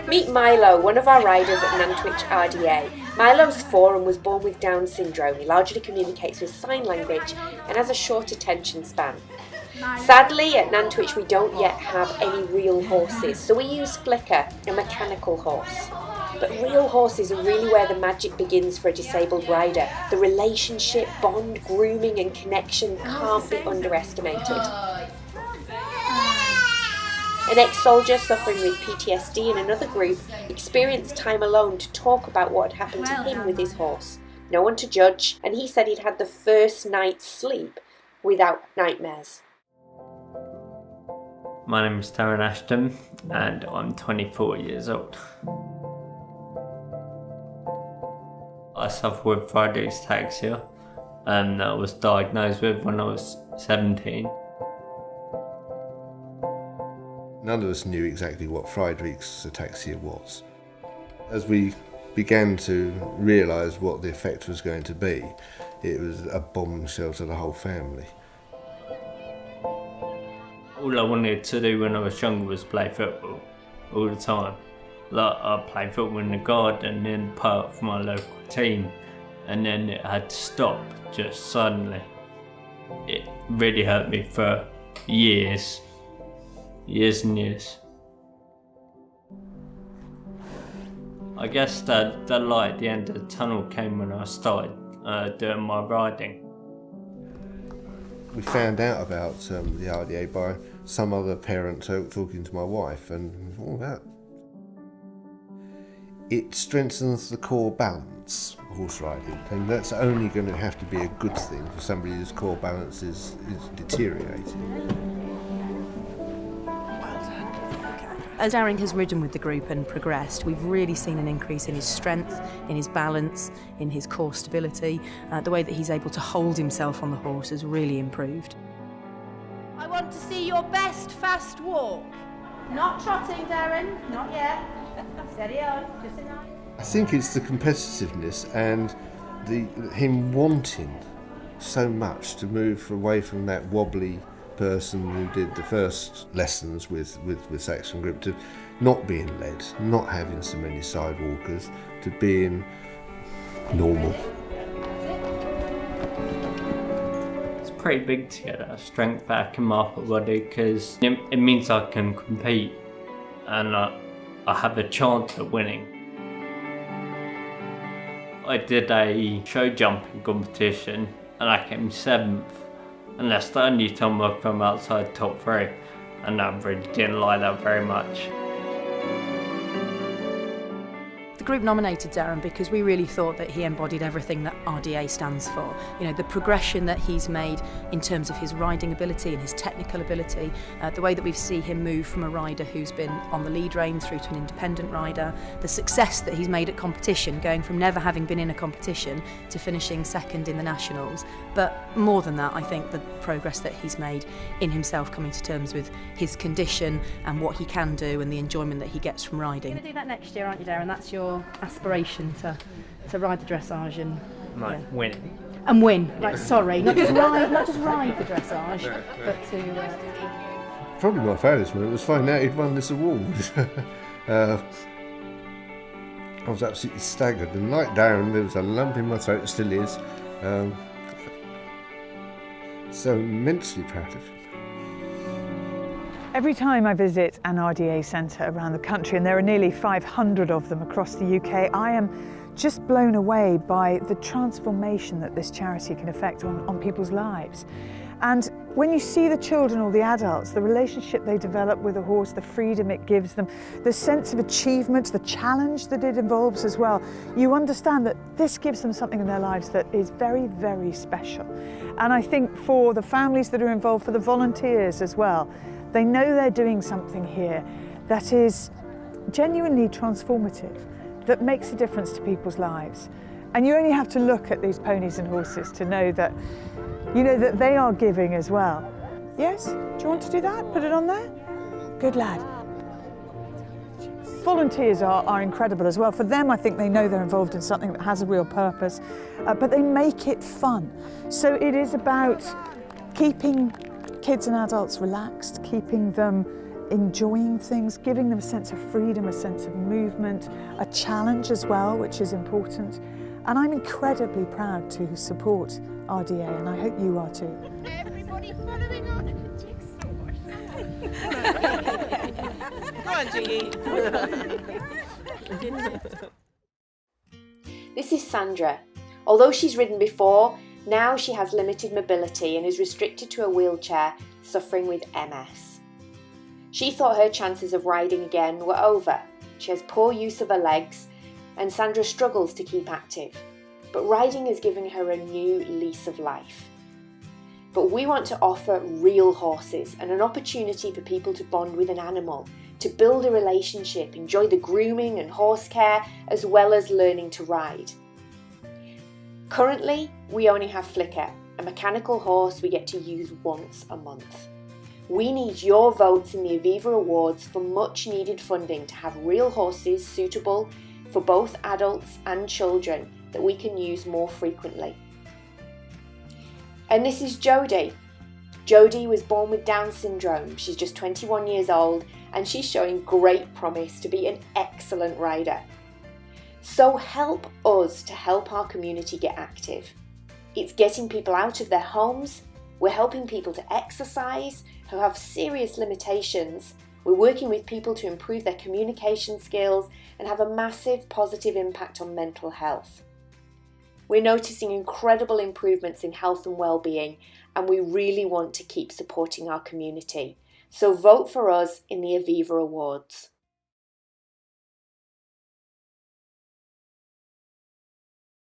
Meet Milo, one of our riders at Nantwich RDA. Milo's 4 and was born with Down syndrome. He largely communicates with sign language and has a short attention span. Sadly, at Nantwich we don't yet have any real horses, so we use Flicker, a mechanical horse. But real horses are really where the magic begins for a disabled rider. The relationship, bond, grooming and connection can't be underestimated. An ex-soldier suffering with PTSD in another group experienced time alone to talk about what had happened to him with his horse. No one to judge, and he said he'd had the first night's sleep without nightmares. My name is Darren Ashton and I'm 24 years old. I suffer with Friedreich's ataxia and I was diagnosed with when I was 17. None of us knew exactly what Friedreich's ataxia was. As we began to realise what the effect was going to be, it was a bombshell to the whole family. All I wanted to do when I was younger was play football all the time. Like I played football in the garden in part of my local team, and then it had to stop just suddenly. It really hurt me for years and years. I guess that the light at the end of the tunnel came when I started doing my riding. We found out about the RDA by some other parent talking to my wife, and all that. It strengthens the core balance, horse riding, and that's only going to have to be a good thing for somebody whose core balance is deteriorating. As Darren has ridden with the group and progressed, we've really seen an increase in his strength, in his balance, in his core stability. The way that he's able to hold himself on the horse has really improved. I want to see your best fast walk. Not trotting, Darren, not yet. Steady on, just enough. I think it's the competitiveness and him wanting so much to move away from that wobbly person who did the first lessons with Saxon Grip, to not being led, not having so many sidewalkers, to being normal. It's pretty big to get that strength back in my upper body because it means I can compete and I have a chance at winning. I did a show jumping competition and I came 7th. And that's the only time I've come outside top 3, and I really didn't like that very much. The group nominated Darren because we really thought that he embodied everything that RDA stands for. You know, the progression that he's made in terms of his riding ability and his technical ability, the way that we see him move from a rider who's been on the lead rein through to an independent rider, the success that he's made at competition, going from never having been in a competition to finishing 2nd in the Nationals. But more than that, I think the progress that he's made in himself, coming to terms with his condition and what he can do and the enjoyment that he gets from riding. You're going to do that next year, aren't you, Darren? That's your aspiration, to ride the dressage and Win. And win. Right, sorry, not just ride the dressage, but to. Probably my proudest moment was finding out he'd won this award. I was absolutely staggered, and like Darren, there was a lump in my throat, it still is. So immensely proud of him. Every time I visit an RDA centre around the country, and there are nearly 500 of them across the UK, I am just blown away by the transformation that this charity can affect on people's lives. And when you see the children or the adults, the relationship they develop with a horse, the freedom it gives them, the sense of achievement, the challenge that it involves as well, you understand that this gives them something in their lives that is very, very special. And I think for the families that are involved, for the volunteers as well, they know they're doing something here that is genuinely transformative, that makes a difference to people's lives. And you only have to look at these ponies and horses to know that, you know, that they are giving as well. Yes? Do you want to do that? Put it on there? Good lad. Volunteers are incredible as well. For them, I think they know they're involved in something that has a real purpose, but they make it fun. So it is about keeping kids and adults relaxed, keeping them enjoying things, giving them a sense of freedom, a sense of movement, a challenge as well, which is important. And I'm incredibly proud to support RDA, and I hope you are too. Everybody following on. Come on, Jiggy. This is Sandra. Although she's ridden before, now she has limited mobility and is restricted to a wheelchair, suffering with MS. She thought her chances of riding again were over. She has poor use of her legs, and Sandra struggles to keep active. But riding has given her a new lease of life. But we want to offer real horses and an opportunity for people to bond with an animal, to build a relationship, enjoy the grooming and horse care, as well as learning to ride. Currently, we only have Flicker, a mechanical horse we get to use once a month. We need your votes in the Aviva Awards for much needed funding to have real horses suitable for both adults and children that we can use more frequently. And this is Jodie. Jodie was born with Down syndrome. She's just 21 years old and she's showing great promise to be an excellent rider. So help us to help our community get active. It's getting people out of their homes. We're helping people to exercise who have serious limitations. We're working with people to improve their communication skills and have a massive positive impact on mental health. We're noticing incredible improvements in health and well-being, and we really want to keep supporting our community. So vote for us in the Aviva Awards.